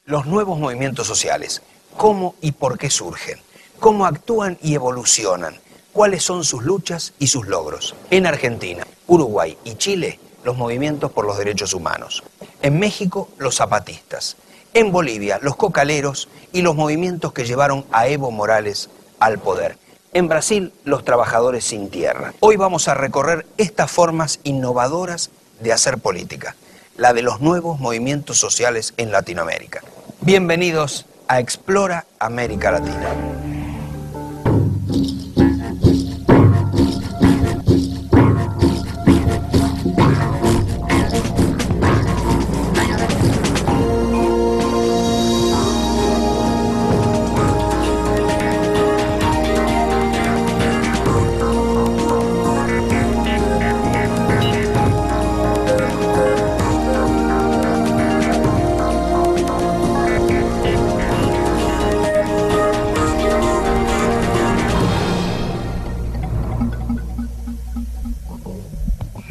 Los nuevos movimientos sociales, ¿cómo y por qué surgen? ¿Cómo actúan y evolucionan? ¿Cuáles son sus luchas y sus logros? En Argentina, Uruguay y Chile, los movimientos por los derechos humanos. En México, los zapatistas. En Bolivia, los cocaleros y los movimientos que llevaron a Evo Morales al poder. En Brasil, los trabajadores sin tierra. Hoy vamos a recorrer estas formas innovadoras de hacer política, la de los nuevos movimientos sociales en Latinoamérica. Bienvenidos a Explora América Latina.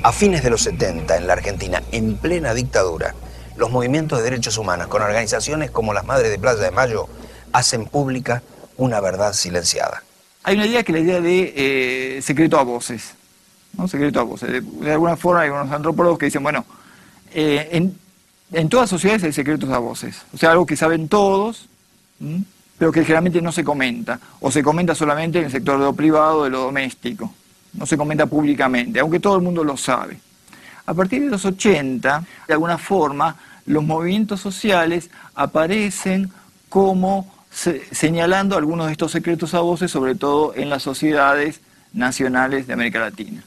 A fines de los 70, en la Argentina, en plena dictadura, los movimientos de derechos humanos, con organizaciones como las Madres de Plaza de Mayo, hacen pública una verdad silenciada. Hay una idea que es la idea de secreto a voces, ¿no? Secreto a voces. De alguna forma hay unos antropólogos que dicen, bueno, en todas sociedades hay secretos a voces. O sea, algo que saben todos, pero que generalmente no se comenta. O se comenta solamente en el sector de lo privado, de lo doméstico. No se comenta públicamente, aunque todo el mundo lo sabe. A partir de los 80, de alguna forma, los movimientos sociales aparecen como señalando algunos de estos secretos a voces, sobre todo en las sociedades nacionales de América Latina.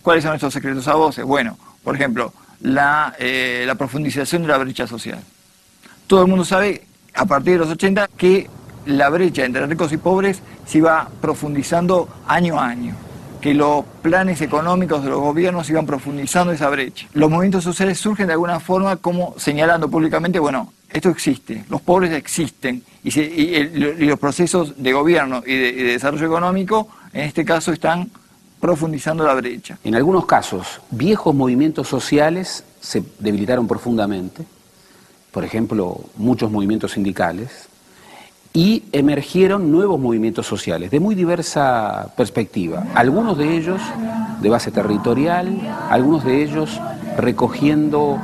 ¿Cuáles son estos secretos a voces? Bueno, por ejemplo, la profundización de la brecha social. Todo el mundo sabe, a partir de los 80, que la brecha entre ricos y pobres se iba profundizando año a año, que los planes económicos de los gobiernos iban profundizando esa brecha. Los movimientos sociales surgen de alguna forma como señalando públicamente, bueno, esto existe, los pobres existen, y los procesos de gobierno y de desarrollo económico, en este caso, están profundizando la brecha. En algunos casos, viejos movimientos sociales se debilitaron profundamente, por ejemplo, muchos movimientos sindicales, y emergieron nuevos movimientos sociales de muy diversa perspectiva, algunos de ellos de base territorial, algunos de ellos recogiendo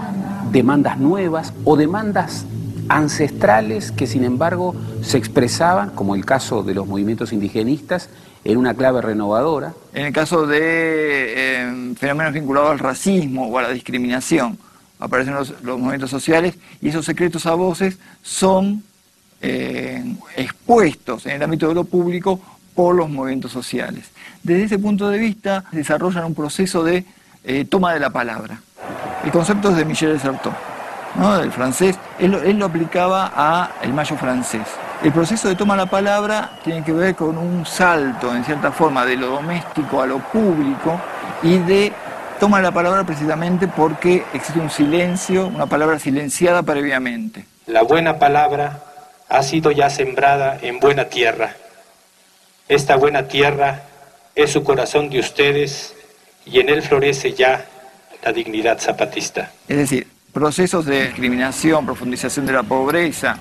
demandas nuevas o demandas ancestrales que sin embargo se expresaban, como el caso de los movimientos indigenistas, en una clave renovadora. En el caso de fenómenos vinculados al racismo o a la discriminación, aparecen los movimientos sociales y esos secretos a voces son expuestos en el ámbito de lo público por los movimientos sociales. Desde ese punto de vista desarrollan un proceso de toma de la palabra. El concepto es de Michel de Certeau, ¿no? Del francés. Él lo aplicaba al Mayo francés. El proceso de toma de la palabra tiene que ver con un salto, en cierta forma, de lo doméstico a lo público y de toma de la palabra precisamente porque existe un silencio, una palabra silenciada previamente. La buena palabra ha sido ya sembrada en buena tierra. Esta buena tierra es su corazón de ustedes y en él florece ya la dignidad zapatista. Es decir, procesos de discriminación, profundización de la pobreza,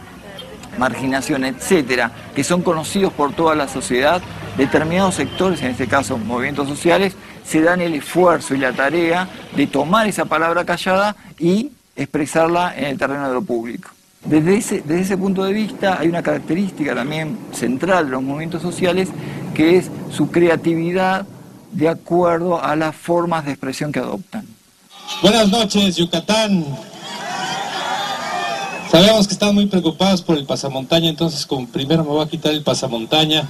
marginación, etcétera, que son conocidos por toda la sociedad, determinados sectores, en este caso movimientos sociales, se dan el esfuerzo y la tarea de tomar esa palabra callada y expresarla en el terreno de lo público. Desde ese punto de vista hay una característica también central de los movimientos sociales que es su creatividad de acuerdo a las formas de expresión que adoptan. Buenas noches, Yucatán. Sabemos que están muy preocupados por el pasamontaña, entonces como primero me voy a quitar el pasamontaña.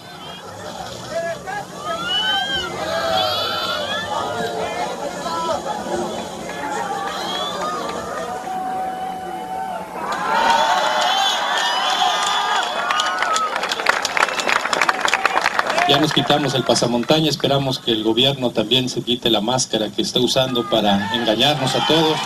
Ya nos quitamos el pasamontaña, esperamos que el gobierno también se quite la máscara que está usando para engañarnos a todos.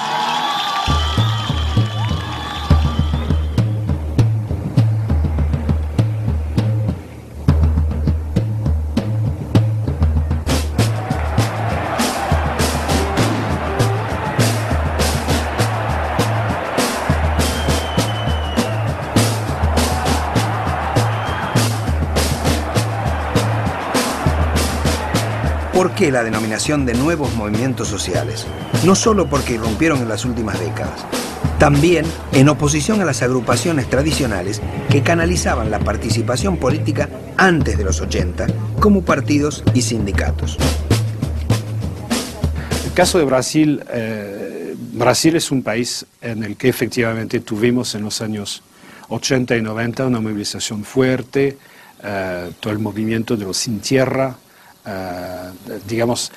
¿Por qué la denominación de nuevos movimientos sociales? No solo porque irrumpieron en las últimas décadas, también en oposición a las agrupaciones tradicionales que canalizaban la participación política antes de los 80, como partidos y sindicatos. El caso de Brasil, Brasil es un país en el que efectivamente tuvimos en los años 80 y 90 una movilización fuerte, todo el movimiento de los sin tierra, digamos,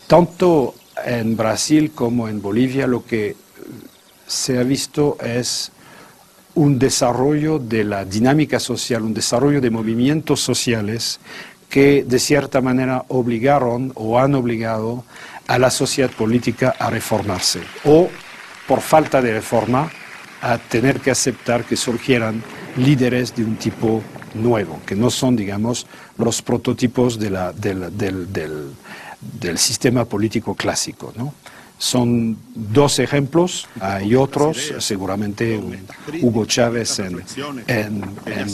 tanto en Brasil como en Bolivia lo que se ha visto es un desarrollo de la dinámica social, un desarrollo de movimientos sociales que de cierta manera obligaron o han obligado a la sociedad política a reformarse o, por falta de reforma, a tener que aceptar que surgieran líderes de un tipo nuevo, que no son, digamos, los prototipos del sistema político clásico, ¿no? Son dos ejemplos, hay otros, seguramente Hugo Chávez en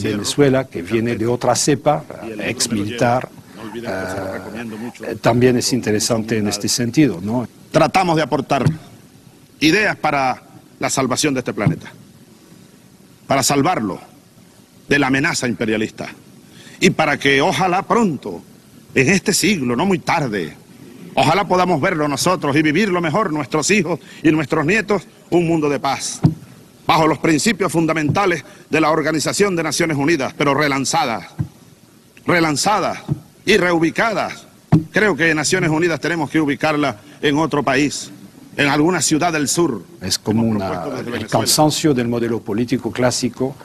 Venezuela, que viene de otra cepa, ex militar, también es interesante en este sentido, ¿no? Tratamos de aportar ideas para la salvación de este planeta, para salvarlo de la amenaza imperialista y para que ojalá pronto, en este siglo, no muy tarde, ojalá podamos verlo nosotros y vivirlo mejor nuestros hijos y nuestros nietos, un mundo de paz, bajo los principios fundamentales de la Organización de Naciones Unidas, pero relanzadas y reubicadas. Creo que Naciones Unidas tenemos que ubicarla en otro país, en alguna ciudad del sur. Es como el cansancio del modelo político clásico,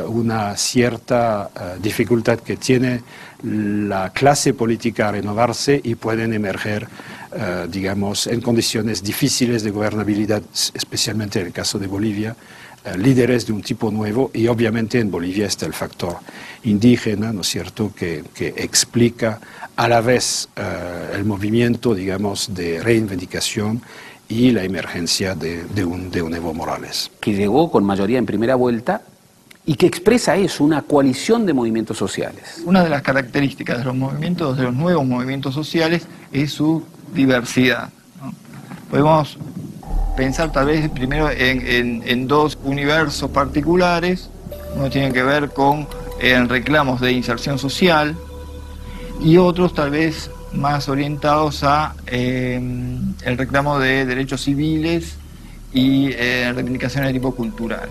una cierta dificultad que tiene la clase política a renovarse y pueden emerger, digamos, en condiciones difíciles de gobernabilidad, especialmente en el caso de Bolivia, líderes de un tipo nuevo, y obviamente en Bolivia está el factor indígena, ¿no es cierto?, que explica a la vez el movimiento, digamos, de reivindicación y la emergencia de un Evo Morales. Que llegó con mayoría en primera vuelta y que expresa eso, una coalición de movimientos sociales. Una de las características de los movimientos, de los nuevos movimientos sociales, es su diversidad, ¿no? Podemos pensar tal vez primero en dos universos particulares. Uno tiene que ver con reclamos de inserción social y otros tal vez más orientados a el reclamo de derechos civiles y reivindicaciones de tipo cultural.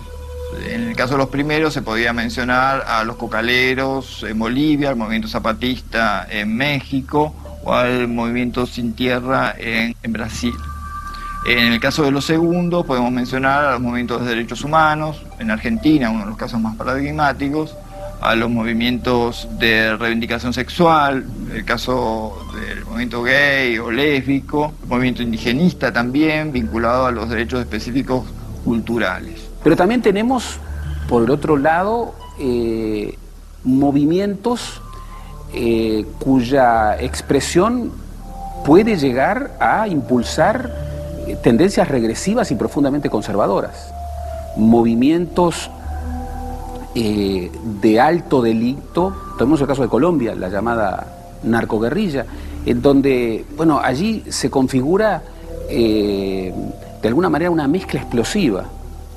En el caso de los primeros se podía mencionar a los cocaleros en Bolivia, al movimiento zapatista en México o al movimiento sin tierra en Brasil. En el caso de los segundos podemos mencionar a los movimientos de derechos humanos en Argentina, uno de los casos más paradigmáticos, a los movimientos de reivindicación sexual, el caso del movimiento gay o lésbico, el movimiento indigenista también, vinculado a los derechos específicos culturales. Pero también tenemos, por el otro lado, movimientos cuya expresión puede llegar a impulsar tendencias regresivas y profundamente conservadoras. Movimientos de alto delito, tenemos el caso de Colombia, la llamada narcoguerrilla, en donde, bueno, allí se configura de alguna manera una mezcla explosiva,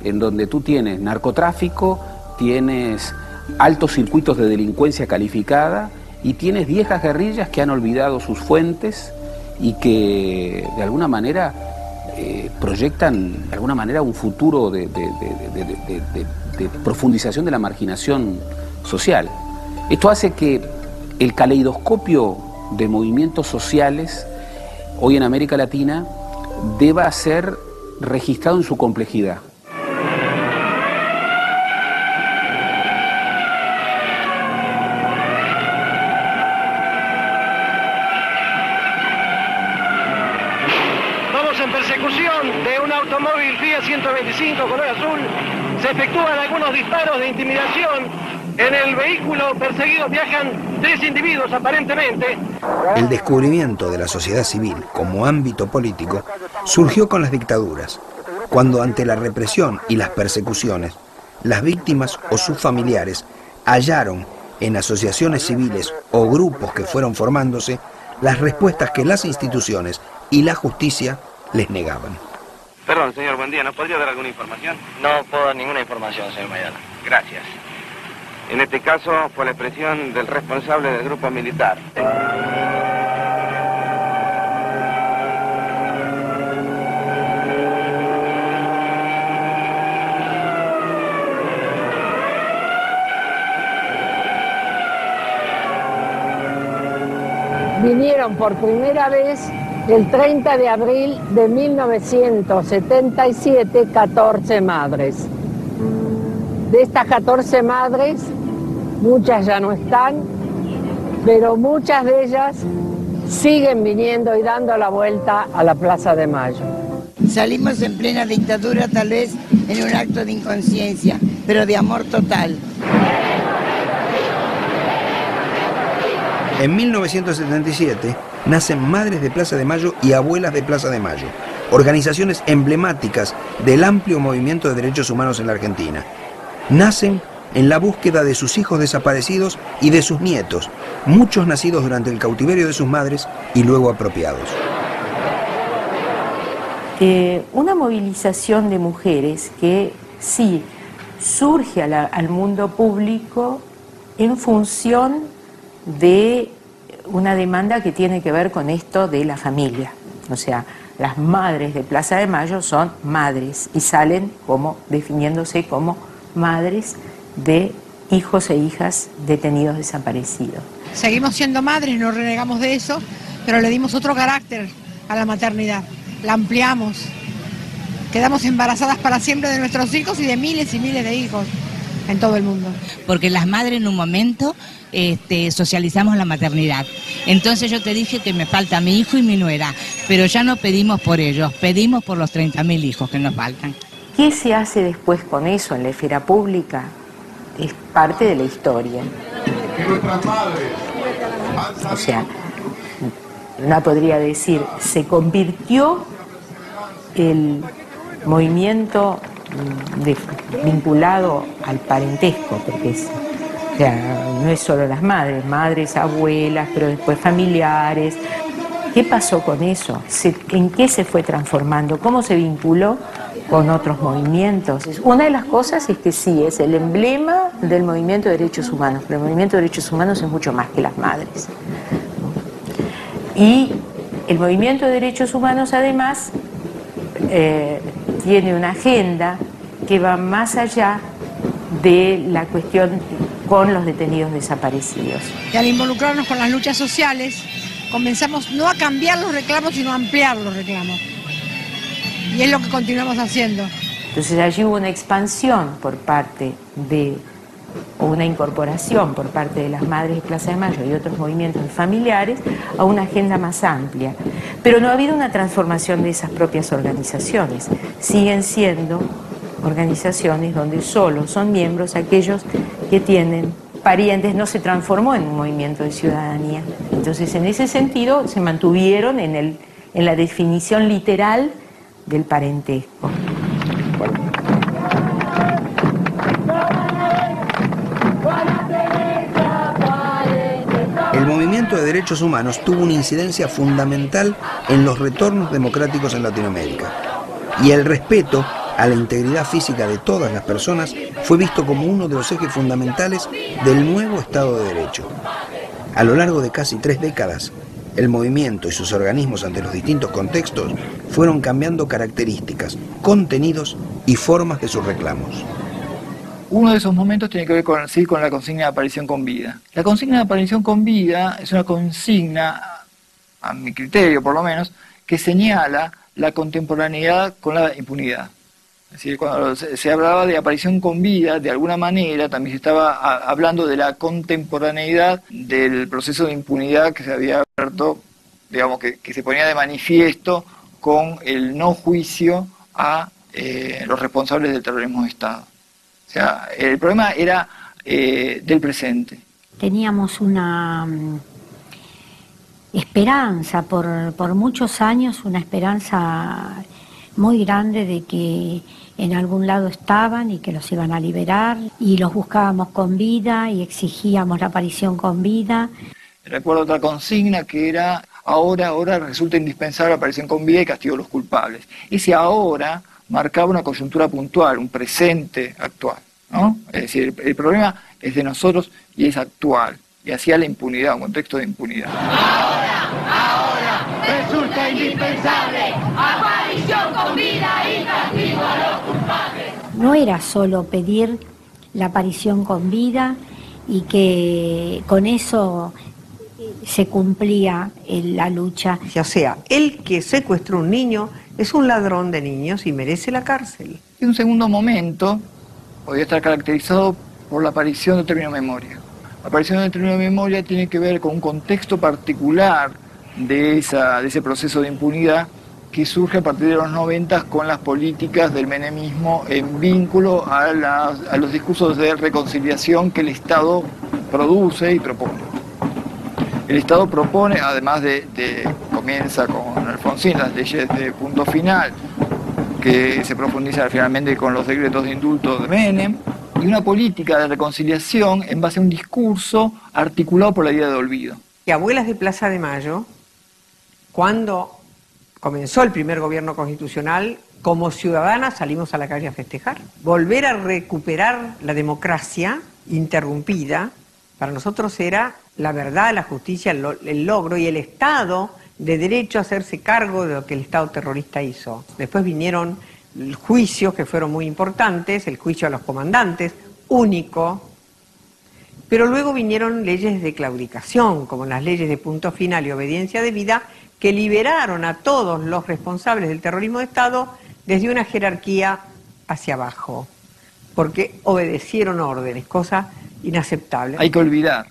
en donde tú tienes narcotráfico, tienes altos circuitos de delincuencia calificada y tienes viejas guerrillas que han olvidado sus fuentes y que de alguna manera proyectan de alguna manera un futuro de profundización de la marginación social. Esto hace que el caleidoscopio de movimientos sociales hoy en América Latina deba ser registrado en su complejidad. En persecución de un automóvil Fiat 125 color azul, se efectúan algunos disparos de intimidación. En el vehículo perseguido viajan 3 individuos aparentemente. El descubrimiento de la sociedad civil como ámbito político surgió con las dictaduras, cuando ante la represión y las persecuciones, las víctimas o sus familiares hallaron en asociaciones civiles o grupos que fueron formándose las respuestas que las instituciones y la justicia les negaban. Perdón, señor, buen día. ¿Nos podría dar alguna información? No puedo dar ninguna información, señor Mayala. Gracias. En este caso fue la expresión del responsable del grupo militar. Vinieron por primera vez el 30 de abril de 1977 14 madres. De estas 14 madres, muchas ya no están, pero muchas de ellas siguen viniendo y dando la vuelta a la Plaza de Mayo. Salimos en plena dictadura, tal vez en un acto de inconsciencia, pero de amor total. En 1977 nacen Madres de Plaza de Mayo y Abuelas de Plaza de Mayo, organizaciones emblemáticas del amplio movimiento de derechos humanos en la Argentina. Nacen en la búsqueda de sus hijos desaparecidos y de sus nietos, muchos nacidos durante el cautiverio de sus madres y luego apropiados. Una movilización de mujeres que sí surge al mundo público en función de una demanda que tiene que ver con esto de la familia. O sea, las madres de Plaza de Mayo son madres y salen como definiéndose como madres de hijos e hijas detenidos desaparecidos. Seguimos siendo madres, no renegamos de eso, pero le dimos otro carácter a la maternidad, la ampliamos. Quedamos embarazadas para siempre de nuestros hijos y de miles de hijos en todo el mundo. Porque las madres en un momento socializamos la maternidad. Entonces yo te dije que me falta mi hijo y mi nuera, pero ya no pedimos por ellos, pedimos por los 30.000 hijos que nos faltan. ¿Qué se hace después con eso en la esfera pública? Es parte de la historia. O sea, una podría decir, se convirtió el movimiento vinculado al parentesco, porque o sea, no es solo las madres, abuelas, pero después familiares. ¿Qué pasó con eso? ¿En qué se fue transformando? ¿Cómo se vinculó con otros movimientos? Una de las cosas es que sí, es el emblema del movimiento de derechos humanos, pero el movimiento de derechos humanos es mucho más que las madres. Y el movimiento de derechos humanos, además, tiene una agenda que va más allá de la cuestión con los detenidos desaparecidos. Y al involucrarnos con las luchas sociales, comenzamos no a cambiar los reclamos, sino a ampliar los reclamos. Y es lo que continuamos haciendo. Entonces allí hubo una expansión por parte de, o una incorporación por parte de las Madres de Plaza de Mayo y otros movimientos familiares a una agenda más amplia. Pero no ha habido una transformación de esas propias organizaciones. Siguen siendo organizaciones donde solo son miembros aquellos que tienen parientes, no se transformó en un movimiento de ciudadanía. Entonces, en ese sentido, se mantuvieron en la definición literal del parentesco. El movimiento de derechos humanos tuvo una incidencia fundamental en los retornos democráticos en Latinoamérica. Y el respeto a la integridad física de todas las personas fue visto como uno de los ejes fundamentales del nuevo Estado de Derecho. A lo largo de casi 3 décadas, el movimiento y sus organismos ante los distintos contextos fueron cambiando características, contenidos y formas de sus reclamos. Uno de esos momentos tiene que ver con la consigna de aparición con vida. La consigna de aparición con vida es una consigna, a mi criterio por lo menos, que señala la contemporaneidad con la impunidad. Es decir, cuando se hablaba de aparición con vida, de alguna manera también se estaba hablando de la contemporaneidad del proceso de impunidad que se había abierto, digamos, que se ponía de manifiesto con el no juicio a los responsables del terrorismo de Estado. O sea, el problema era del presente. Teníamos una esperanza, por muchos años, una esperanza muy grande de que en algún lado estaban y que los iban a liberar, y los buscábamos con vida y exigíamos la aparición con vida. Recuerdo otra consigna que era ahora resulta indispensable la aparición con vida y castigo a los culpables. Ese ahora marcaba una coyuntura puntual, un presente actual, ¿no? Es decir, el problema es de nosotros y es actual, y hacía la impunidad, un contexto de impunidad. Ahora resulta indispensable aparición con vida y castigo a los culpables. No era solo pedir la aparición con vida y que con eso se cumplía la lucha. O sea, el que secuestró un niño es un ladrón de niños y merece la cárcel. Y un segundo momento podría estar caracterizado por la aparición del término memoria. La aparición del término memoria tiene que ver con un contexto particular de ese proceso de impunidad que surge a partir de los 90 con las políticas del menemismo en vínculo a los discursos de reconciliación que el Estado produce y propone. El Estado propone, además comienza con Alfonsín, las leyes de punto final, que se profundiza finalmente con los decretos de indulto de Menem, y una política de reconciliación en base a un discurso articulado por la idea de olvido. Y Abuelas de Plaza de Mayo, cuando comenzó el primer gobierno constitucional, como ciudadanas salimos a la calle a festejar. Volver a recuperar la democracia interrumpida, para nosotros era la verdad, la justicia, el logro y el Estado de derecho a hacerse cargo de lo que el Estado terrorista hizo. Después vinieron juicios que fueron muy importantes, el juicio a los comandantes, único, pero luego vinieron leyes de claudicación, como las leyes de punto final y obediencia debida, que liberaron a todos los responsables del terrorismo de Estado desde una jerarquía hacia abajo, porque obedecieron órdenes, cosa inaceptable. Hay que olvidar,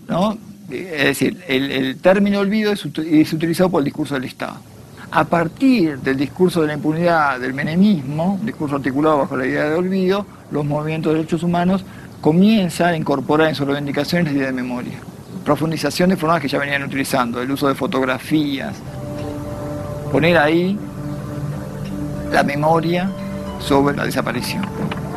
¿no? Es decir, el término olvido es utilizado por el discurso del Estado. A partir del discurso de la impunidad del menemismo, discurso articulado bajo la idea de olvido, los movimientos de derechos humanos comienzan a incorporar en sus reivindicaciones la idea de memoria. Profundización de formas que ya venían utilizando, el uso de fotografías, poner ahí la memoria sobre la desaparición.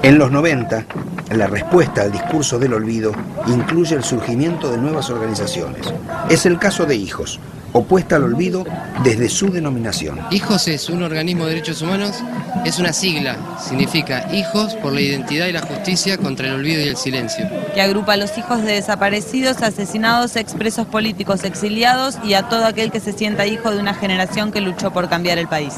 En los 90, la respuesta al discurso del olvido incluye el surgimiento de nuevas organizaciones. Es el caso de Hijos, opuesta al olvido desde su denominación. Hijos es un organismo de derechos humanos, es una sigla, significa Hijos por la identidad y la justicia contra el olvido y el silencio. Que agrupa a los hijos de desaparecidos, asesinados, expresos políticos, exiliados y a todo aquel que se sienta hijo de una generación que luchó por cambiar el país.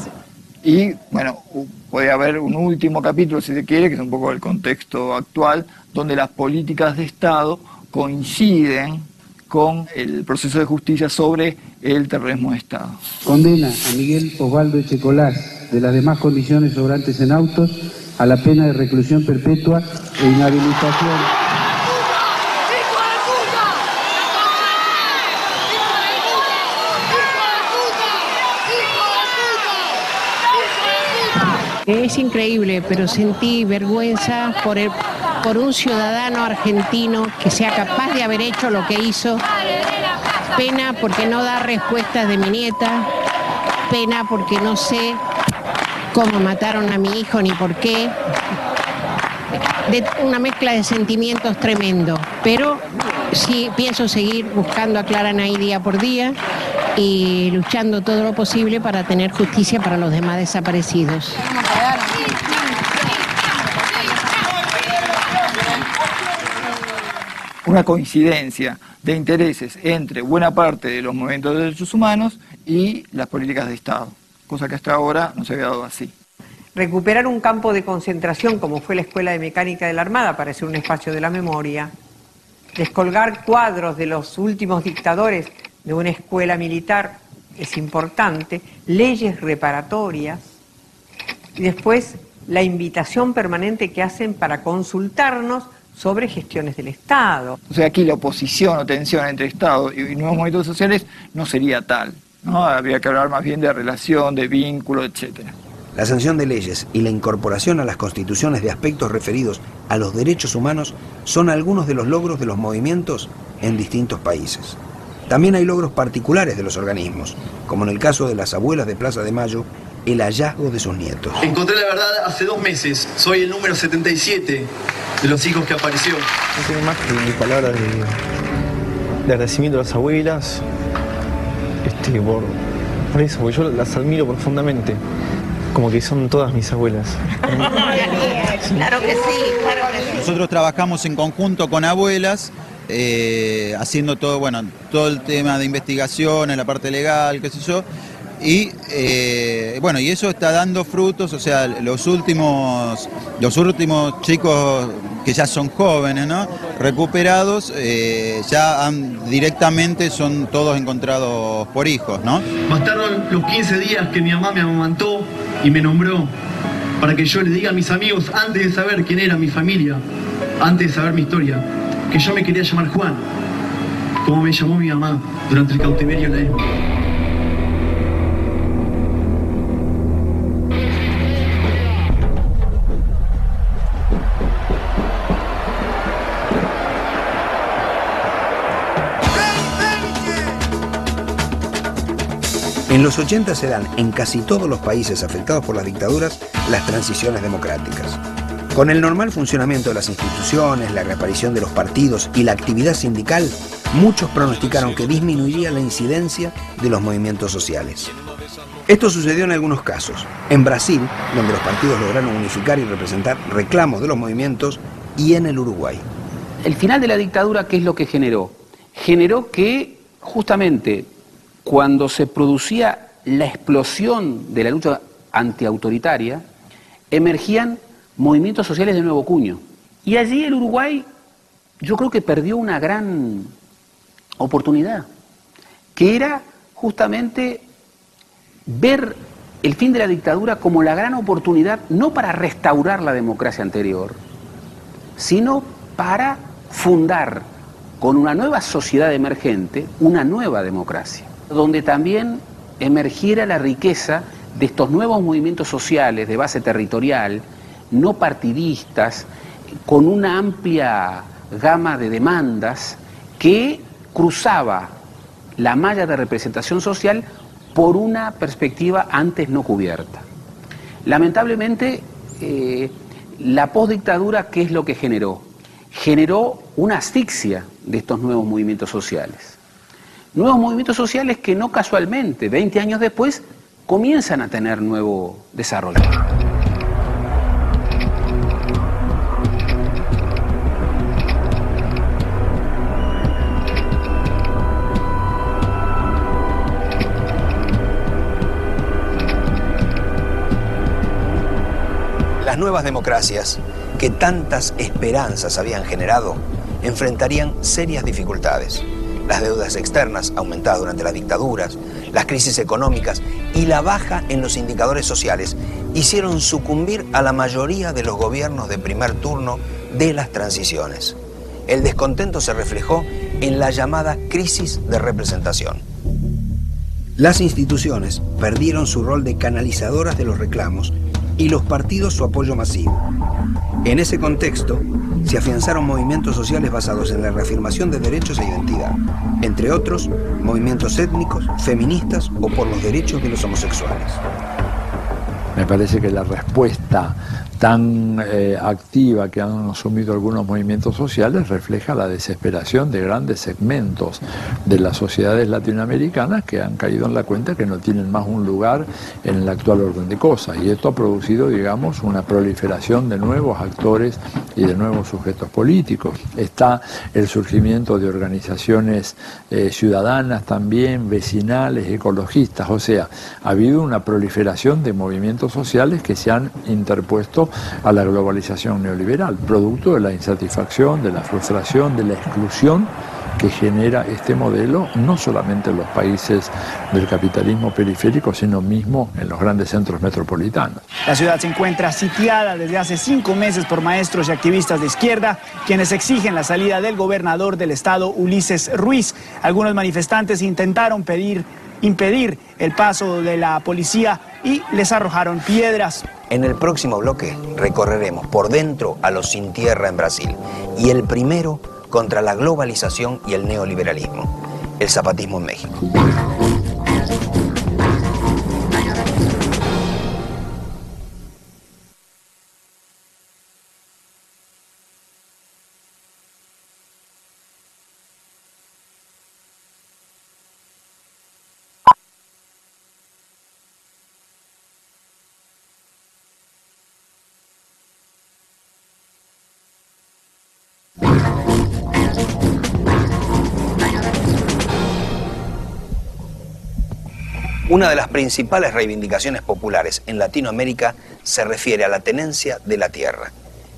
Y, bueno, puede haber un último capítulo, si se quiere, que es un poco el contexto actual, donde las políticas de Estado coinciden con el proceso de justicia sobre el terrorismo de Estado. Condena a Miguel Osvaldo Echecolás, de las demás condiciones sobrantes en autos, a la pena de reclusión perpetua e inhabilitación. Es increíble, pero sentí vergüenza por un ciudadano argentino que sea capaz de haber hecho lo que hizo. Pena porque no da respuestas de mi nieta, pena porque no sé cómo mataron a mi hijo ni por qué. Una mezcla de sentimientos tremendo, pero sí pienso seguir buscando a Clara Nay día por día y luchando todo lo posible para tener justicia para los demás desaparecidos. Una coincidencia de intereses entre buena parte de los movimientos de derechos humanos y las políticas de Estado, cosa que hasta ahora no se había dado así. Recuperar un campo de concentración como fue la Escuela de Mecánica de la Armada para ser un espacio de la memoria, descolgar cuadros de los últimos dictadores de una escuela militar es importante, leyes reparatorias y después la invitación permanente que hacen para consultarnos sobre gestiones del Estado. O sea, aquí la oposición o tensión entre Estado y nuevos movimientos sociales no sería tal, ¿no? Habría que hablar más bien de relación, de vínculo, etcétera. La sanción de leyes y la incorporación a las constituciones de aspectos referidos a los derechos humanos son algunos de los logros de los movimientos en distintos países. También hay logros particulares de los organismos, como en el caso de las Abuelas de Plaza de Mayo, el hallazgo de sus nietos. Encontré la verdad hace 2 meses. Soy el número 77 de los hijos que apareció. No tengo más que mi palabra de agradecimiento a las abuelas, por eso, porque yo las admiro profundamente, como que son todas mis abuelas. Claro que sí, claro que sí. Nosotros trabajamos en conjunto con abuelas, haciendo todo, bueno, todo el tema de investigación, en la parte legal, qué sé yo, y bueno, y eso está dando frutos, o sea, los últimos chicos que ya son jóvenes, ¿no?, recuperados, ya directamente son todos encontrados por hijos, ¿no? Bastaron los 15 días que mi mamá me amamantó y me nombró para que yo le diga a mis amigos, antes de saber quién era mi familia, antes de saber mi historia, que yo me quería llamar Juan, como me llamó mi mamá durante el cautiverio en la época. En los 80 se dan en casi todos los países afectados por las dictaduras las transiciones democráticas. Con el normal funcionamiento de las instituciones, la reaparición de los partidos y la actividad sindical, muchos pronosticaron que disminuiría la incidencia de los movimientos sociales. Esto sucedió en algunos casos. En Brasil, donde los partidos lograron unificar y representar reclamos de los movimientos, y en el Uruguay. El final de la dictadura, ¿qué es lo que generó? Generó que justamente cuando se producía la explosión de la lucha antiautoritaria, emergían movimientos sociales de nuevo cuño. Y allí el Uruguay, yo creo que perdió una gran oportunidad, que era justamente ver el fin de la dictadura como la gran oportunidad, no para restaurar la democracia anterior, sino para fundar con una nueva sociedad emergente una nueva democracia, donde también emergiera la riqueza de estos nuevos movimientos sociales de base territorial, no partidistas, con una amplia gama de demandas que cruzaba la malla de representación social por una perspectiva antes no cubierta. Lamentablemente, la postdictadura, ¿qué es lo que generó? Generó una asfixia de estos nuevos movimientos sociales. Nuevos movimientos sociales que no casualmente, 20 años después, comienzan a tener nuevo desarrollo. Las nuevas democracias, que tantas esperanzas habían generado, enfrentarían serias dificultades. Las deudas externas aumentadas durante las dictaduras, las crisis económicas y la baja en los indicadores sociales hicieron sucumbir a la mayoría de los gobiernos de primer turno de las transiciones. El descontento se reflejó en la llamada crisis de representación. Las instituciones perdieron su rol de canalizadoras de los reclamos y los partidos su apoyo masivo. En ese contexto, se afianzaron movimientos sociales basados en la reafirmación de derechos e identidad, entre otros, movimientos étnicos, feministas o por los derechos de los homosexuales. Me parece que la respuesta tan activa que han asumido algunos movimientos sociales refleja la desesperación de grandes segmentos de las sociedades latinoamericanas que han caído en la cuenta que no tienen más un lugar en el actual orden de cosas, y esto ha producido, digamos, una proliferación de nuevos actores y de nuevos sujetos políticos. Está el surgimiento de organizaciones ciudadanas también, vecinales, ecologistas, o sea, ha habido una proliferación de movimientos sociales que se han interpuesto a la globalización neoliberal, producto de la insatisfacción, de la frustración, de la exclusión que genera este modelo, no solamente en los países del capitalismo periférico, sino mismo en los grandes centros metropolitanos. La ciudad se encuentra sitiada desde hace 5 meses por maestros y activistas de izquierda, quienes exigen la salida del gobernador del estado, Ulises Ruiz. Algunos manifestantes intentaron impedir el paso de la policía y les arrojaron piedras. En el próximo bloque recorreremos por dentro a los sin tierra en Brasil y el primero contra la globalización y el neoliberalismo, el zapatismo en México. Una de las principales reivindicaciones populares en Latinoamérica se refiere a la tenencia de la tierra,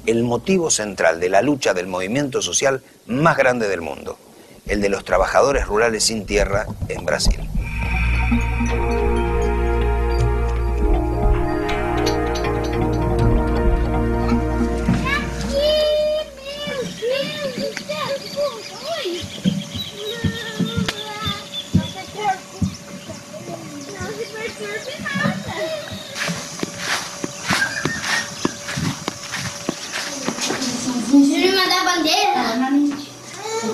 el motivo central de la lucha del movimiento social más grande del mundo, el de los trabajadores rurales sin tierra en Brasil.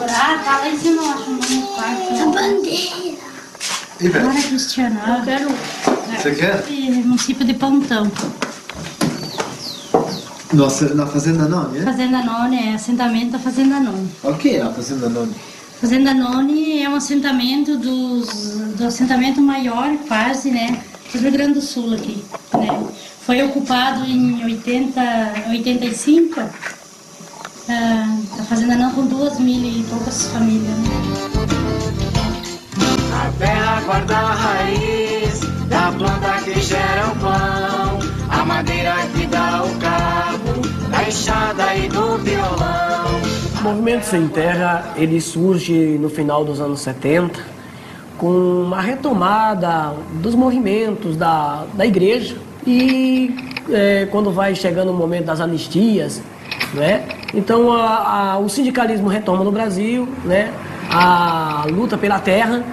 Ah, tá lá em cima, eu acho, no quarto. A bandeira. Agora, Cristiano, eu quero... Você quer? Município de Pontão. Nossa, na Fazenda Noni, é? Fazenda Noni, é assentamento da Fazenda Noni. O que é a Fazenda Noni? Fazenda Noni é um assentamento do assentamento maior, quase, né, do Rio Grande do Sul aqui, né. Foi ocupado em 85, a Fazenda Não com 2.000 e poucas famílias, né. A terra guarda a raiz da planta que gera o pão, a madeira que dá o cabo, da enxada e do violão. O Movimento Sem Terra, ele surge no final dos anos 70, com uma retomada dos movimentos da igreja e quando vai chegando o momento das anistias, né? Então o sindicalismo retoma no Brasil, né? A luta pela terra,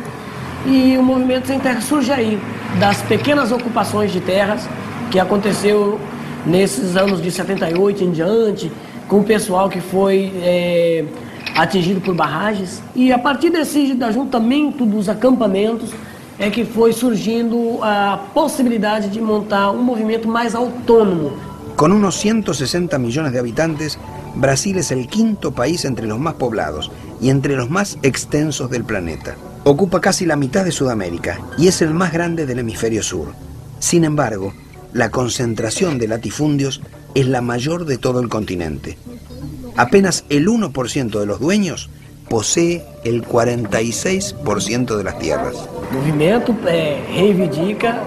e o Movimento Sem Terra surge aí, das pequenas ocupações de terras que aconteceu nesses anos de 78 em diante, com o pessoal que foi atingido por barragens. E a partir desse ajuntamento dos acampamentos é que foi surgindo a possibilidade de montar um movimento mais autônomo. Con unos 160 millones de habitantes, Brasil es el quinto país entre los más poblados y entre los más extensos del planeta. Ocupa casi la mitad de Sudamérica y es el más grande del hemisferio sur. Sin embargo, la concentración de latifundios es la mayor de todo el continente. Apenas el 1% de los dueños posee el 46% de las tierras. O movimento reivindica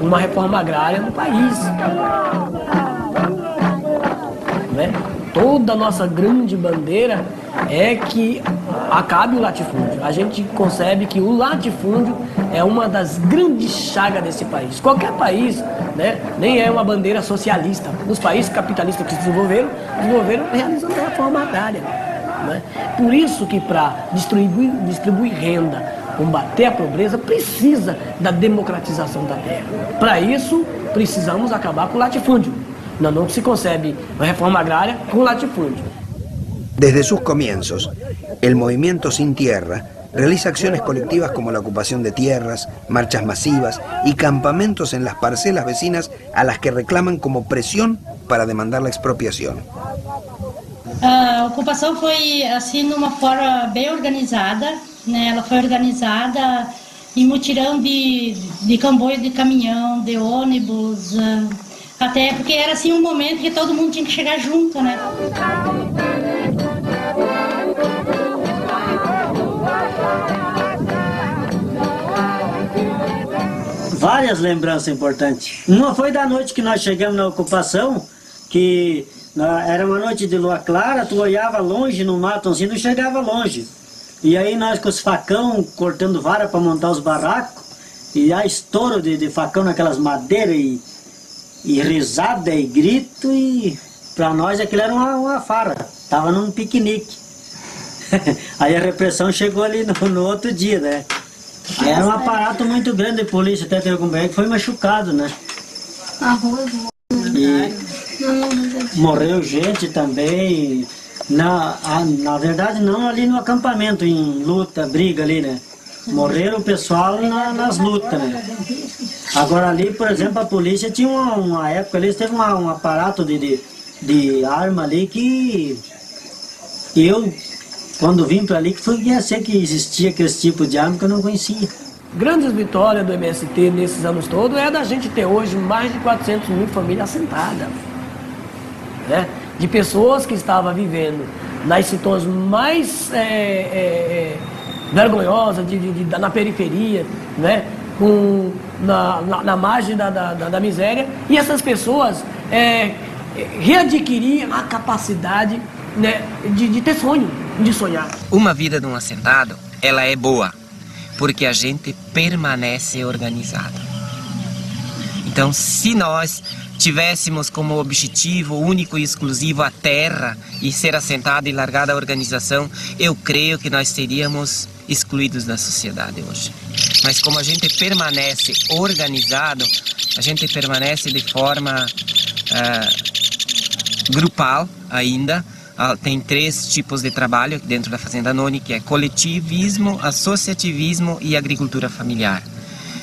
uma reforma agrária no país. Né? Toda a nossa grande bandeira é que acabe o latifúndio. A gente concebe que o latifúndio é uma das grandes chagas desse país. Qualquer país, né, nem é uma bandeira socialista. Os países capitalistas que se desenvolveram realizando a reforma agrária. Né? Por isso que para distribuir renda, combater a pobreza, precisa da democratização da terra. Para isso, precisamos acabar com o latifúndio. No se concebe una reforma agraria con latifundio. Desde sus comienzos, el Movimiento Sin Tierra realiza acciones colectivas como la ocupación de tierras, marchas masivas y campamentos en las parcelas vecinas a las que reclaman como presión para demandar la expropiación. A ocupação foi assim de uma forma bem organizada, né? Ela foi organizada em mutirão de comboio de caminhão, de ônibus. Até porque era assim um momento que todo mundo tinha que chegar junto, né? Várias lembranças importantes. Uma foi da noite que nós chegamos na ocupação, que era uma noite de lua clara, tu olhava longe no mato, assim, não chegava longe. E aí nós com os facão, cortando vara para montar os barracos, e há estouro de facão naquelas madeiras e risada e grito, e para nós aquilo era uma farra, tava num piquenique. Aí a repressão chegou ali no outro dia, né? Aí era um aparato muito grande de polícia, até tem algum bem que foi machucado, né? E morreu gente também, na verdade não ali no acampamento, em luta, briga ali, né? Morreram o pessoal nas lutas, né? Agora ali, por exemplo, a polícia tinha uma época ali, teve um aparato de arma ali que eu, quando vim para ali, que foi ia ser que existia aquele tipo de arma que eu não conhecia. Grandes vitórias do MST nesses anos todos é da gente ter hoje mais de 400 mil famílias assentadas, né? De pessoas que estavam vivendo nas situações mais vergonhosas, na periferia, né? na margem da miséria, e essas pessoas readquiriam a capacidade, né, de ter sonho, de sonhar. Uma vida de um assentado, ela é boa, porque a gente permanece organizado. Então, se nós tivéssemos como objetivo único e exclusivo a terra e ser assentado e largar da organização, eu creio que nós seríamos excluídos da sociedade hoje. Mas como a gente permanece organizado, a gente permanece de forma grupal ainda. Tem 3 tipos de trabalho dentro da Fazenda Noni, que é coletivismo, associativismo e agricultura familiar.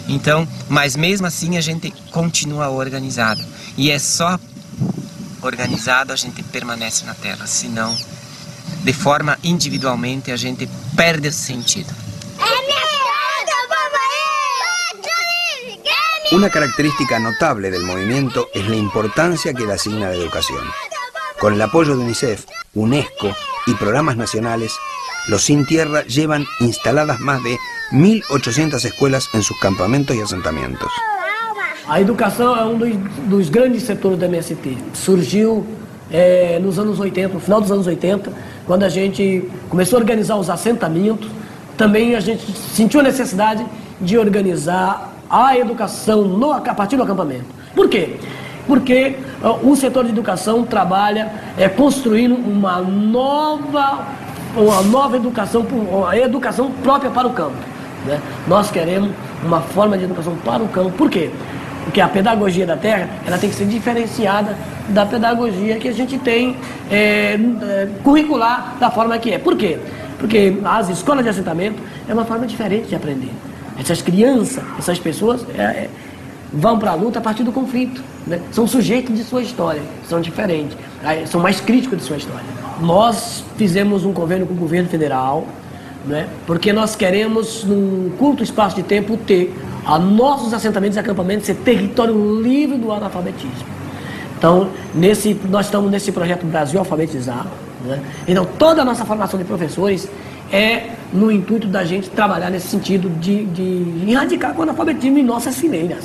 Então, mas mesmo assim a gente continua organizado. E é só organizado a gente permanece na terra, senão, de forma individualmente, a gente perde esse sentido. Una característica notable del movimiento es la importancia que le asigna la educación. Con el apoyo de UNICEF, UNESCO y programas nacionales, los Sin Tierra llevan instaladas más de 1.800 escuelas en sus campamentos y asentamientos. A educação é dos grandes setores da MST. Surgiu nos anos 80, no final dos anos 80, quando a gente começou a organizar os assentamentos. Também a gente sentiu a necessidade de organizar a educação a partir do acampamento. Por quê? Porque o setor de educação trabalha construindo uma nova educação, a educação própria para o campo, né? Nós queremos uma forma de educação para o campo. Por quê? Porque a pedagogia da terra, ela tem que ser diferenciada da pedagogia que a gente tem curricular da forma que é. Por quê? Porque as escolas de assentamento é uma forma diferente de aprender. Essas crianças, essas pessoas vão para a luta a partir do conflito, né? São sujeitos de sua história, são diferentes, são mais críticos de sua história. Nós fizemos um convênio com o governo federal, né? Porque nós queremos, num curto espaço de tempo, ter nossos assentamentos e acampamentos ser território livre do analfabetismo. Então, nós estamos nesse projeto Brasil Alfabetizar, né? Então, toda a nossa formação de professores é no intuito da gente trabalhar nesse sentido de erradicar o analfabetismo em nossas fileiras,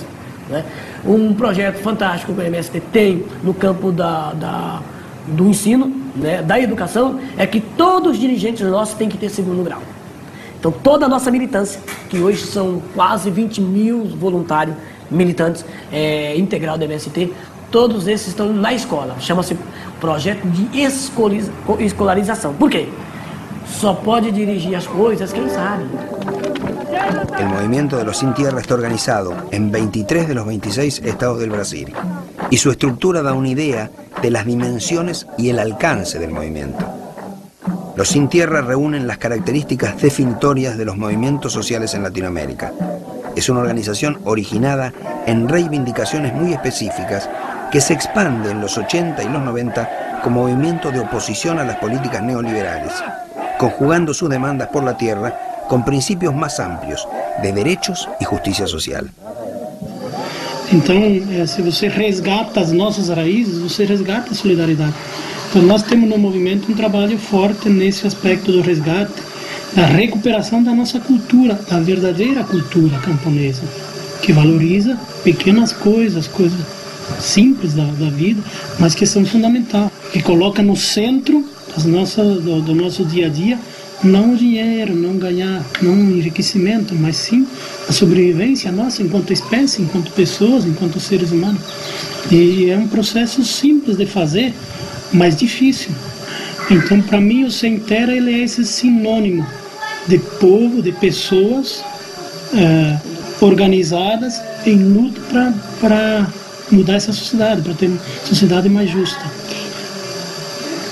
né? Um projeto fantástico que o MST tem no campo do ensino, né, da educação, é que todos os dirigentes nossos têm que ter 2º grau. Então, toda a nossa militância, que hoje são quase 20 mil voluntários militantes integral do MST, todos esses estão na escola. Chama-se projeto de escolarização. Por quê? Só pode dirigir as coisas quem sabe. El movimiento de los Sin Tierra está organizado en 23 de los 26 estados del Brasil y su estructura da una idea de las dimensiones y el alcance del movimiento. Los Sin Tierra reúnen las características definitorias de los movimientos sociales en Latinoamérica. Es una organización originada en reivindicaciones muy específicas que se expande en los 80 y los 90 como movimiento de oposición a las políticas neoliberales, conjugando sus demandas por la tierra con principios más amplios de derechos y justicia social. Então, se você resgata as nossas raízes, você resgata a solidariedade. Então, nós temos no movimento um trabalho forte nesse aspecto do resgate, da recuperação da nossa cultura, da verdadeira cultura camponesa, que valoriza pequenas coisas simples da vida, mas que são fundamentais, que coloca no centro do nosso dia a dia não o dinheiro, não ganhar, não o enriquecimento, mas sim a sobrevivência nossa enquanto espécie, enquanto pessoas, enquanto seres humanos. E é um processo simples de fazer, mas difícil. Então, para mim, o Sem Terra ele é esse sinônimo de povo, de pessoas organizadas em luta para mudar essa sociedade, para ter uma sociedade mais justa.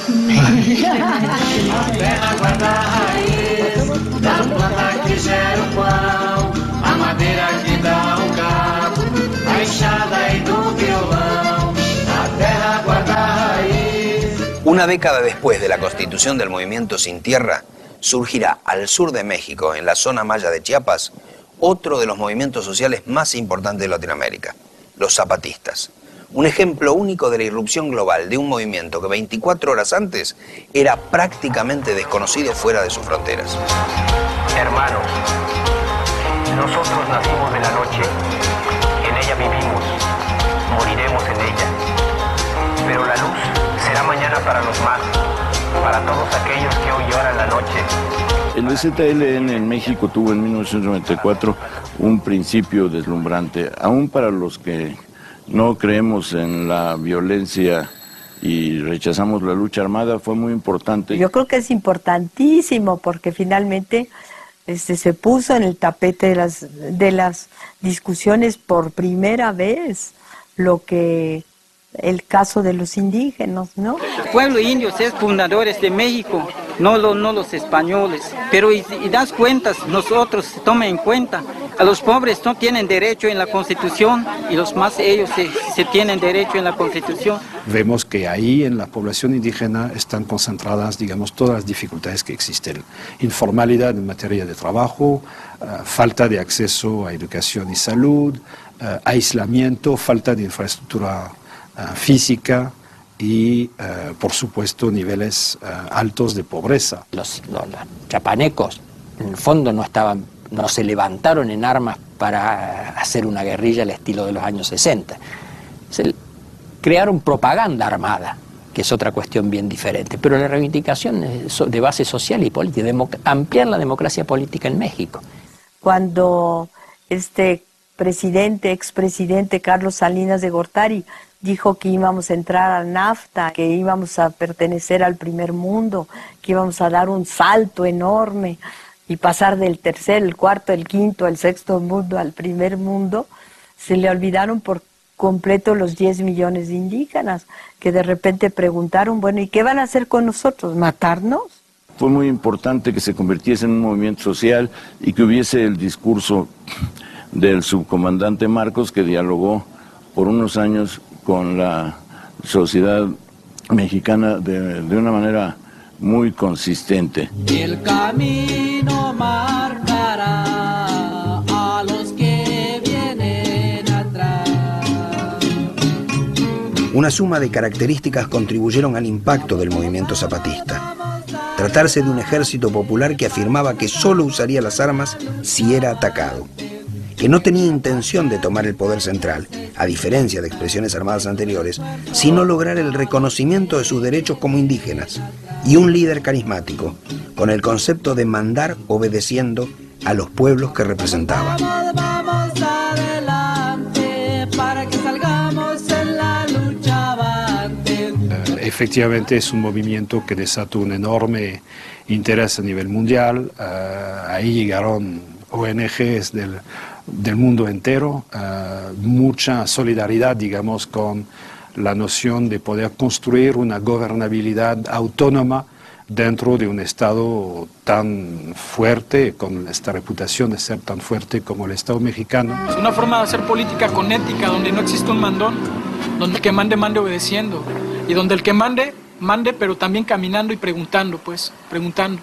A terra guarda a raiz da planta que gera o pão, a madeira que dá o cabo, a enxada e do violão. A terra guarda a raiz. Una década después de la constitución del movimiento Sin Tierra, surgirá al sur de México, en la zona maya de Chiapas, otro de los movimientos sociales más importantes de Latinoamérica, los zapatistas. Un ejemplo único de la irrupción global de un movimiento que 24 horas antes era prácticamente desconocido fuera de sus fronteras. Hermano, Nosotros nacimos de la noche, en ella vivimos, moriremos en ella, pero la luz será mañana para los más, para todos aquellos que hoy lloran la noche. El ZLN en México tuvo en 1994 un principio deslumbrante, aún para los que no creemos en la violencia y rechazamos la lucha armada, fue muy importante. Yo creo que es importantísimo porque finalmente se puso en el tapete de las discusiones por primera vez lo que el caso de los indígenas, ¿no? El pueblo indio es fundadores de México, no los españoles, pero y das cuentas, nosotros se tomen en cuenta, a los pobres no tienen derecho en la Constitución y los más ellos se tienen derecho en la Constitución. Vemos que ahí en la población indígena están concentradas, digamos, todas las dificultades que existen. Informalidad en materia de trabajo, falta de acceso a educación y salud, aislamiento, falta de infraestructura física y, por supuesto, niveles altos de pobreza. Los chapanecos, en el fondo, no se levantaron en armas para hacer una guerrilla al estilo de los años 60. Crearon propaganda armada, que es otra cuestión bien diferente, pero la reivindicación es de base social y política, ampliar la democracia política en México. Cuando expresidente Carlos Salinas de Gortari dijo que íbamos a entrar al NAFTA, que íbamos a pertenecer al primer mundo, que íbamos a dar un salto enorme y pasar del tercer, el cuarto, el quinto, el sexto mundo al primer mundo, se le olvidaron por completo los 10 millones de indígenas, que de repente preguntaron, bueno, ¿y qué van a hacer con nosotros? ¿Matarnos? Fue muy importante que se convirtiese en un movimiento social y que hubiese el discurso del subcomandante Marcos, que dialogó por unos años con la sociedad mexicana de una manera muy consistente. El camino marcará a los que vienen atrás. Una suma de características contribuyeron al impacto del movimiento zapatista. Tratarse de un ejército popular que afirmaba que solo usaría las armas si era atacado, que no tenía intención de tomar el poder central, a diferencia de expresiones armadas anteriores, sino lograr el reconocimiento de sus derechos como indígenas, y un líder carismático, con el concepto de mandar obedeciendo a los pueblos que representaba. Vamos adelante para que salgamos en la lucha avante. Efectivamente es un movimiento que desató un enorme interés a nivel mundial. Ahí llegaron ONGs del mundo entero, mucha solidaridad, digamos, con la noción de poder construir una gobernabilidad autónoma dentro de un Estado tan fuerte, con esta reputación de ser tan fuerte como el Estado mexicano. Es una forma de hacer política con ética, donde no existe un mandón, donde el que mande, mande obedeciendo, y donde el que mande, mande, pero también caminando y preguntando, preguntando.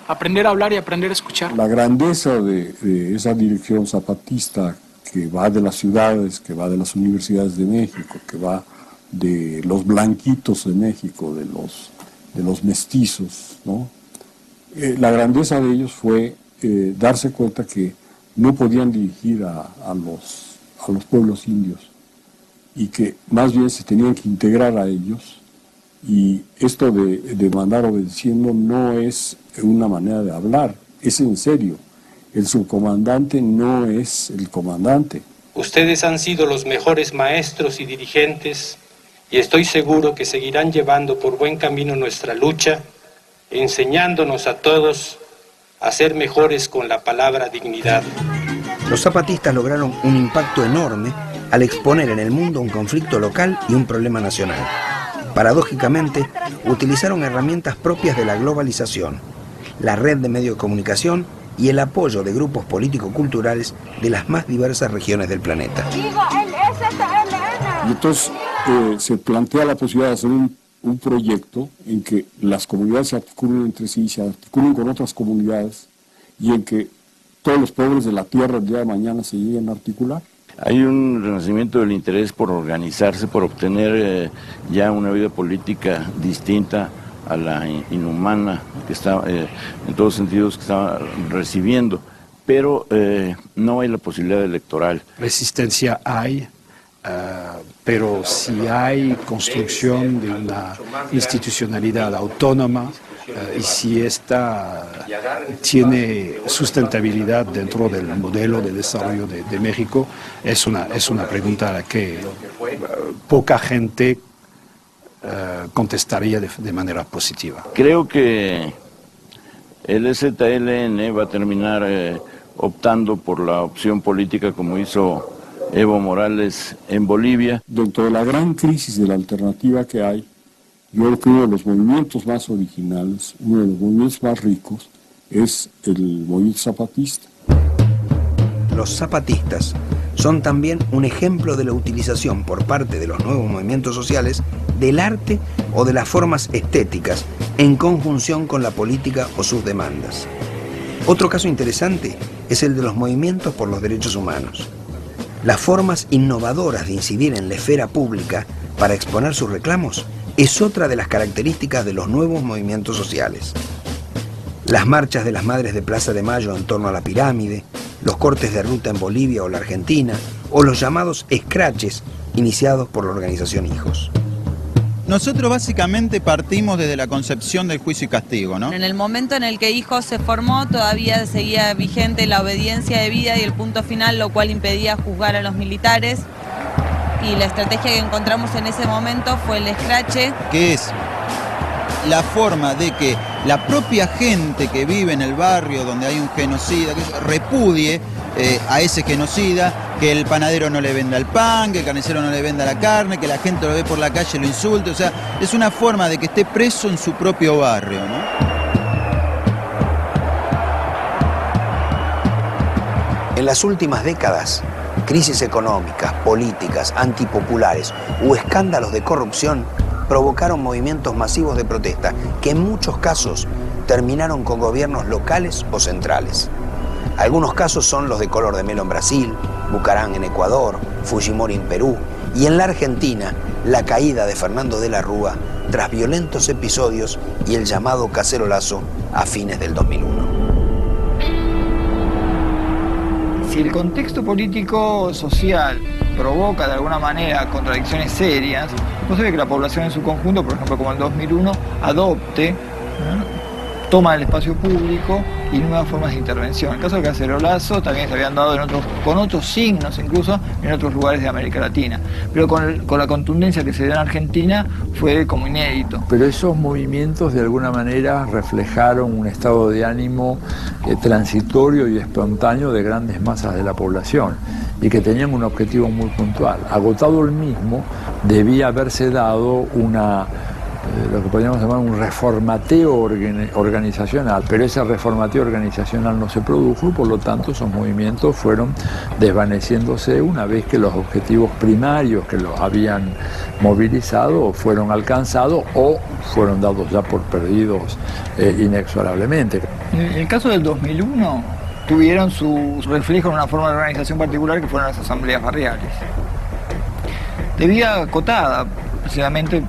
Aprender a hablar y aprender a escuchar. La grandeza de esa dirección zapatista que va de las ciudades, que va de las universidades de México, que va de los blanquitos de México, de los mestizos, ¿no? La grandeza de ellos fue darse cuenta que no podían dirigir a los pueblos indios y que más bien se tenían que integrar a ellos. Y esto de mandar obedeciendo no es una manera de hablar, es en serio. El subcomandante no es el comandante. Ustedes han sido los mejores maestros y dirigentes y estoy seguro que seguirán llevando por buen camino nuestra lucha, enseñándonos a todos a ser mejores con la palabra dignidad. Los zapatistas lograron un impacto enorme al exponer en el mundo un conflicto local y un problema nacional. Paradójicamente, utilizaron herramientas propias de la globalización, la red de medios de comunicación y el apoyo de grupos político-culturales de las más diversas regiones del planeta. Y entonces se plantea la posibilidad de hacer un proyecto en que las comunidades se articulen entre sí, se articulen con otras comunidades y en que todos los pueblos de la tierra el día de mañana se lleguen a articular. Hay un renacimiento del interés por organizarse, por obtener ya una vida política distinta a la inhumana que estaba, en todos sentidos, que estaba recibiendo. pero no hay la posibilidad electoral. Resistencia hay, pero si hay construcción de una institucionalidad autónoma y si esta tiene sustentabilidad dentro del modelo de desarrollo de México, es una pregunta a la que poca gente contestaría de manera positiva. Creo que el EZLN va a terminar optando por la opción política como hizo Evo Morales en Bolivia. Dentro de la gran crisis de la alternativa que hay, yo creo que uno de los movimientos más originales, uno de los movimientos más ricos, es el movimiento zapatista. Los zapatistas son también un ejemplo de la utilización por parte de los nuevos movimientos sociales del arte o de las formas estéticas en conjunción con la política o sus demandas. Otro caso interesante es el de los movimientos por los derechos humanos. Las formas innovadoras de incidir en la esfera pública para exponer sus reclamos es otra de las características de los nuevos movimientos sociales. Las marchas de las Madres de Plaza de Mayo en torno a la pirámide, los cortes de ruta en Bolivia o la Argentina, o los llamados escraches iniciados por la organización Hijos. Nosotros básicamente partimos desde la concepción del juicio y castigo, ¿no? En el momento en el que Hijos se formó, todavía seguía vigente la obediencia debida y el punto final, lo cual impedía juzgar a los militares. Y la estrategia que encontramos en ese momento fue el escrache. Que es la forma de que la propia gente que vive en el barrio donde hay un genocida, que repudie a ese genocida, que el panadero no le venda el pan, que el carnicero no le venda la carne, que la gente lo ve por la calle y lo insulte. O sea, es una forma de que esté preso en su propio barrio, ¿no? En las últimas décadas, crisis económicas, políticas, antipopulares u escándalos de corrupción provocaron movimientos masivos de protesta que en muchos casos terminaron con gobiernos locales o centrales. Algunos casos son los de Color de Melo en Brasil, Bucarán en Ecuador, Fujimori en Perú y en la Argentina la caída de Fernando de la Rúa tras violentos episodios y el llamado cacerolazo a fines del 2001. Si el contexto político social provoca de alguna manera contradicciones serias, es posible que la población en su conjunto, por ejemplo como el 2001, adopte, toma el espacio público y nuevas formas de intervención. En el caso del cacerolazo también se habían dado con otros signos incluso en otros lugares de América Latina. Pero con la contundencia que se dio en Argentina fue como inédito. Pero esos movimientos de alguna manera reflejaron un estado de ánimo transitorio y espontáneo de grandes masas de la población y que tenían un objetivo muy puntual. Agotado el mismo, debía haberse dado lo que podríamos llamar un reformateo organizacional, pero ese reformateo organizacional no se produjo, por lo tanto esos movimientos fueron desvaneciéndose una vez que los objetivos primarios que los habían movilizado fueron alcanzados o fueron dados ya por perdidos inexorablemente. En el caso del 2001 tuvieron su reflejo en una forma de organización particular que fueron las asambleas barriales. Debía acotada precisamente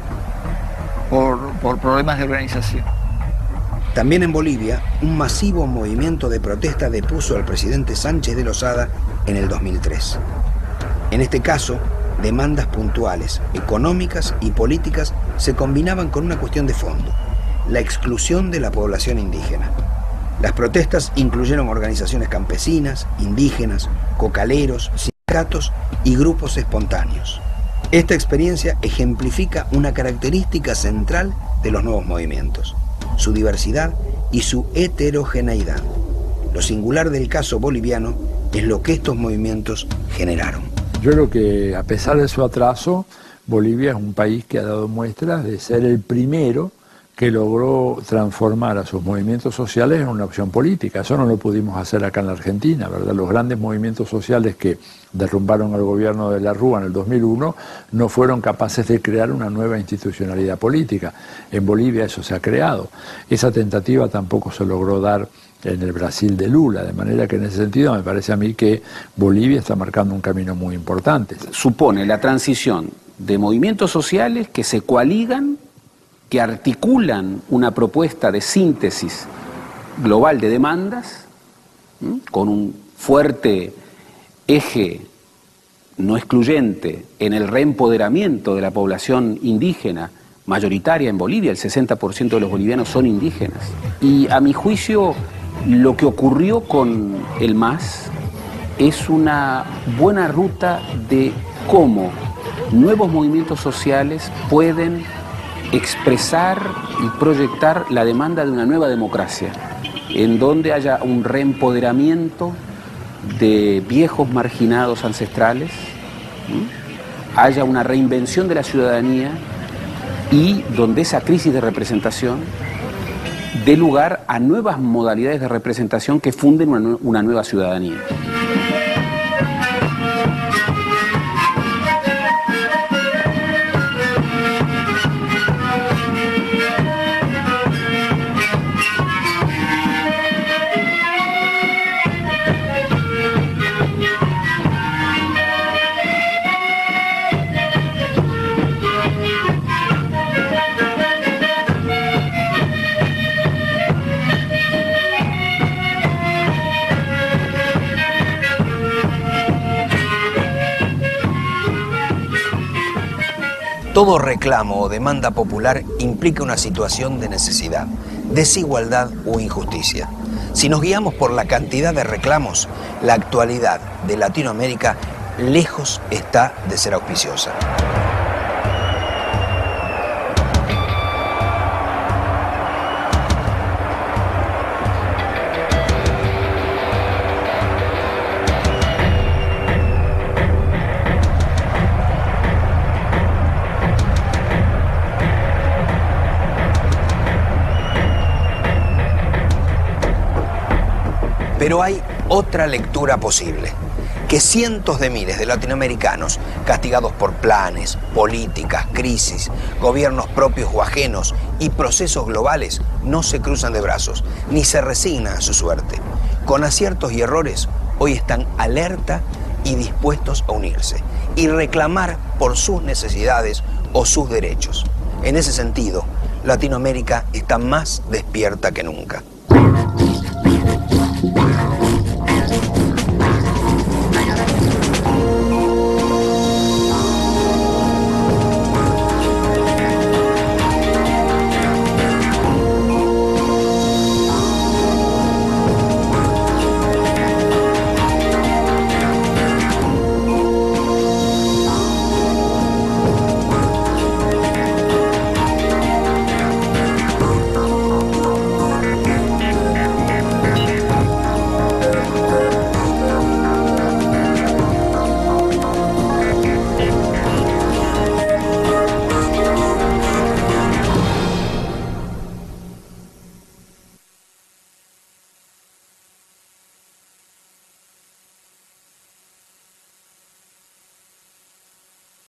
por problemas de organización. También en Bolivia, un masivo movimiento de protesta depuso al presidente Sánchez de Lozada en el 2003. En este caso, demandas puntuales, económicas y políticas se combinaban con una cuestión de fondo: la exclusión de la población indígena. Las protestas incluyeron organizaciones campesinas, indígenas, cocaleros, sindicatos y grupos espontáneos. Esta experiencia ejemplifica una característica central de los nuevos movimientos: su diversidad y su heterogeneidad. Lo singular del caso boliviano es lo que estos movimientos generaron. Yo creo que a pesar de su atraso, Bolivia es un país que ha dado muestras de ser el primero que logró transformar a sus movimientos sociales en una opción política. Eso no lo pudimos hacer acá en la Argentina, ¿verdad? Los grandes movimientos sociales que derrumbaron al gobierno de la Rúa en el 2001 no fueron capaces de crear una nueva institucionalidad política. En Bolivia eso se ha creado. Esa tentativa tampoco se logró dar en el Brasil de Lula, de manera que en ese sentido me parece a mí que Bolivia está marcando un camino muy importante. Supone la transición de movimientos sociales que se coaligan, que articulan una propuesta de síntesis global de demandas con un fuerte eje no excluyente en el reempoderamiento de la población indígena, mayoritaria en Bolivia, el 60% de los bolivianos son indígenas. Y a mi juicio, lo que ocurrió con el MAS es una buena ruta de cómo nuevos movimientos sociales pueden expresar y proyectar la demanda de una nueva democracia, en donde haya un reempoderamiento de viejos marginados ancestrales, haya una reinvención de la ciudadanía y donde esa crisis de representación dé lugar a nuevas modalidades de representación que funden una nueva ciudadanía. Todo reclamo o demanda popular implica una situación de necesidad, desigualdad o injusticia. Si nos guiamos por la cantidad de reclamos, la actualidad de Latinoamérica lejos está de ser auspiciosa. Pero hay otra lectura posible, que cientos de miles de latinoamericanos, castigados por planes, políticas, crisis, gobiernos propios o ajenos y procesos globales, no se cruzan de brazos, ni se resignan a su suerte. Con aciertos y errores, hoy están alerta y dispuestos a unirse y reclamar por sus necesidades o sus derechos. En ese sentido, Latinoamérica está más despierta que nunca.